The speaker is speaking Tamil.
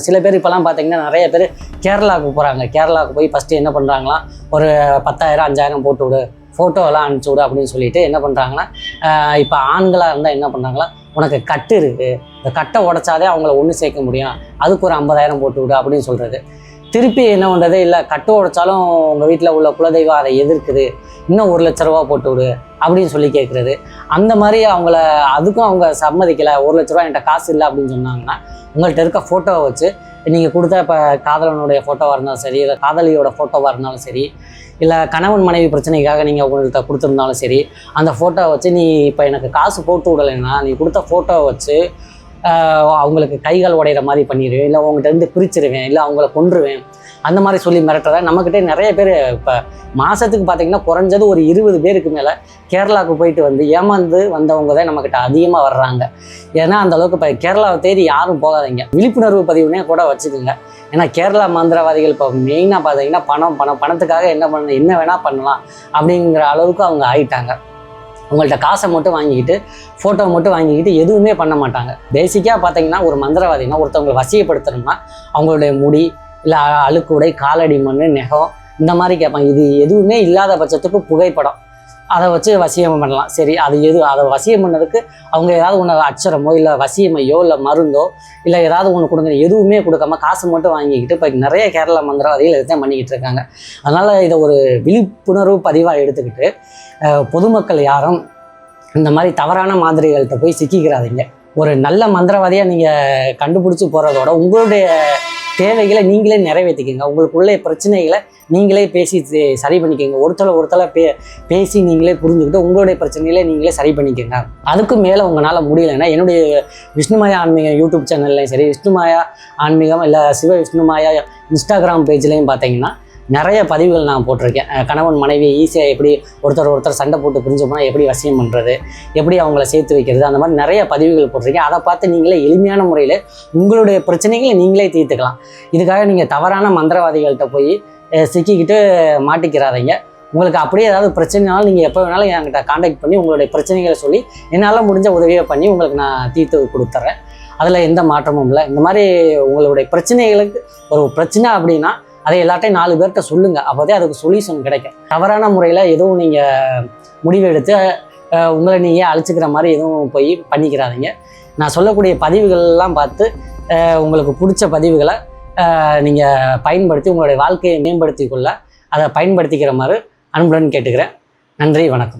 சில பேர் இப்போலாம் பார்த்தீங்கன்னா நிறைய பேர் கேரளாவுக்கு போகிறாங்க. கேரளாவுக்கு போய் ஃபஸ்ட்டு என்ன பண்ணுறாங்களாம், ஒரு 10,000 5,000 போட்டு விடு, ஃபோட்டோவெல்லாம் அனுப்பிச்சி விடு அப்படின்னு சொல்லிட்டு என்ன பண்ணுறாங்கன்னா, இப்போ ஆண்களாக இருந்தால் என்ன பண்ணுறாங்களா, உனக்கு கட்டு இருக்குது, இந்த கட்டை உடச்சாதே அவங்கள ஒன்று சேர்க்க முடியும், அதுக்கு ஒரு 50,000 போட்டு விடு அப்படின்னு சொல்கிறது. திருப்பி என்ன பண்ணுறது, இல்லை கட்டு உடைச்சாலும் உங்கள் வீட்டில் உள்ள குலதெய்வம் அதை எதிர்க்குது, இன்னும் 1,00,000 ரூபா போட்டு விடு அப்படின்னு சொல்லி கேட்குறது. அந்த மாதிரி அவங்கள அதுக்கும் அவங்க சம்மதிக்கலை, 1,00,000 ரூபா என்கிட்ட காசு இல்லை அப்படின்னு சொன்னாங்கன்னா, உங்கள்கிட்ட இருக்க ஃபோட்டோவை வச்சு நீங்கள் கொடுத்தா, இப்போ காதலனுடைய ஃபோட்டோவாக இருந்தாலும் சரி, இல்லை காதலியோட ஃபோட்டோவாக இருந்தாலும் சரி, இல்லை கணவன் மனைவி பிரச்சனைக்காக நீங்கள் உங்கள்கிட்ட கொடுத்துருந்தாலும் சரி, அந்த ஃபோட்டோவை வச்சு நீ இப்போ எனக்கு காசு போட்டு விடலைன்னா நீ கொடுத்த ஃபோட்டோவை வச்சு அவங்களுக்கு கைகள் உடையிற மாதிரி பண்ணிடுவேன், இல்லை உங்கள்கிட்ட இருந்து பிரிச்சிருவேன், இல்லை அவங்கள கொன்றுவேன், அந்த மாதிரி சொல்லி மிரட்டுறத நம்மக்கிட்டே நிறைய பேர். இப்போ மாதத்துக்கு பார்த்திங்கன்னா குறைஞ்சது ஒரு 20 பேருக்கு மேலே கேரளாவுக்கு போயிட்டு வந்து ஏமாந்து வந்தவங்க தான் நம்மக்கிட்ட அதிகமாக வர்றாங்க. ஏன்னா அந்தளவுக்கு இப்போ கேரளாவை தேடி யாரும் போகாதீங்க, விழிப்புணர்வு பதிவுனே கூட வச்சுக்கோங்க. ஏன்னா கேரளா மந்திரவாதிகள் இப்போ மெயினாக பார்த்தீங்கன்னா பணத்துக்காக என்ன வேணால் பண்ணலாம் அப்படிங்கிற அளவுக்கு அவங்க ஆயிட்டாங்க. உங்கள்கிட்ட காசை மட்டும் வாங்கிக்கிட்டு, ஃபோட்டோ மட்டும் வாங்கிக்கிட்டு எதுவுமே பண்ண மாட்டாங்க. பேசிக்காக பார்த்தீங்கன்னா ஒரு மந்திரவாதினா ஒருத்தவங்களை வசியப்படுத்தணும்னா அவங்களுடைய முடி, இல்லை அழுக்கு உடை, காலடி மண், நெகம், இந்த மாதிரி கேட்பாங்க. இது எதுவுமே இல்லாத பட்சத்துக்கு புகைப்படம், அதை வச்சு வசியம் பண்ணலாம். சரி, அதை வசியம் பண்ணதுக்கு அவங்க ஏதாவது ஒன்று அச்சரமோ, இல்லை வசியமையோ, இல்லை மருந்தோ, இல்லை ஏதாவது ஒன்று கொடுங்க, எதுவுமே கொடுக்காம காசு மட்டும் வாங்கிக்கிட்டு இப்போ நிறைய கேரளா மந்திரவாதிகள் இதுதான் பண்ணிக்கிட்டு இருக்காங்க. அதனால் இதை ஒரு விழிப்புணர்வு பதிவாக எடுத்துக்கிட்டு பொதுமக்கள் யாரும் இந்த மாதிரி தவறான மாதிரிகள்கிட்ட போய் சிக்கிக்கிறாதீங்க. ஒரு நல்ல மந்திரவாதியாக நீங்கள் கண்டுபிடிச்சி போகிறதோட உங்களுடைய தேவைகளை நீங்களே நிறைவேற்றிக்கங்க. உங்களுக்குள்ளே பிரச்சனைகளை நீங்களே பேசி சரி பண்ணிக்கோங்க. ஒருத்தலை பேசி நீங்களே புரிஞ்சுக்கிட்டு உங்களுடைய பிரச்சனைகளை நீங்களே சரி பண்ணிக்கோங்க. அதுக்கு மேலே உங்களால் முடியலைன்னா என்னுடைய விஷ்ணுமாயா ஆன்மீகம் யூடியூப் சேனல்லையும் சரி, விஷ்ணுமாயா ஆன்மீகம் இல்லை சிவ விஷ்ணுமாயா இன்ஸ்டாகிராம் பேஜ்லேயும் பார்த்தீங்கன்னா நிறைய பதிவுகள் நான் போட்டிருக்கேன். கணவன் மனைவி ஈஸியாக எப்படி ஒருத்தர் சண்டை போட்டு பிரிஞ்சு போனால் எப்படி வசியம் பண்ணுறது, எப்படி அவங்கள சேர்த்து வைக்கிறது, அந்த மாதிரி நிறைய பதிவுகள் போட்டிருக்கேன். அதை பார்த்து நீங்களே எளிமையான முறையில் உங்களுடைய பிரச்சனைகளை நீங்களே தீர்த்துக்கலாம். இதுக்காக நீங்கள் தவறான மந்திரவாதிகள்கிட்ட போய் சிக்கிக்கிட்டு மாட்டிக்கிறாதீங்க. உங்களுக்கு அப்படியே ஏதாவது பிரச்சனைனாலும் நீங்கள் எப்போ வேணாலும் என்கிட்ட காண்டாக்ட் பண்ணி உங்களுடைய பிரச்சனைகளை சொல்லி என்னால் முடிஞ்ச உதவியை பண்ணி உங்களுக்கு நான் தீர்த்து கொடுத்துட்றேன். அதில் எந்த மாற்றமும் இல்லை. இந்த மாதிரி உங்களுடைய பிரச்சனைகளுக்கு ஒரு பிரச்சனை அப்படின்னா அதை எல்லாத்தையும் 4 பேர்கிட்ட சொல்லுங்கள். அப்போதே அதுக்கு சொல்யூஷன் கிடைக்கும். தவறான முறையில் எதுவும் நீங்கள் முடிவெடுத்து உங்களை நீங்கள் அழிச்சிக்கிற மாதிரி எதுவும் போய் பண்ணிக்கிறாதீங்க. நான் சொல்லக்கூடிய பதிவுகள்லாம் பார்த்து உங்களுக்கு பிடிச்ச பதிவுகளை நீங்கள் பயன்படுத்தி உங்களுடைய வாழ்க்கையை மேம்படுத்தி கொள்ள அதை பயன்படுத்திக்கிற மாதிரி அன்புடன் கேட்டுக்கிறேன். நன்றி, வணக்கம்.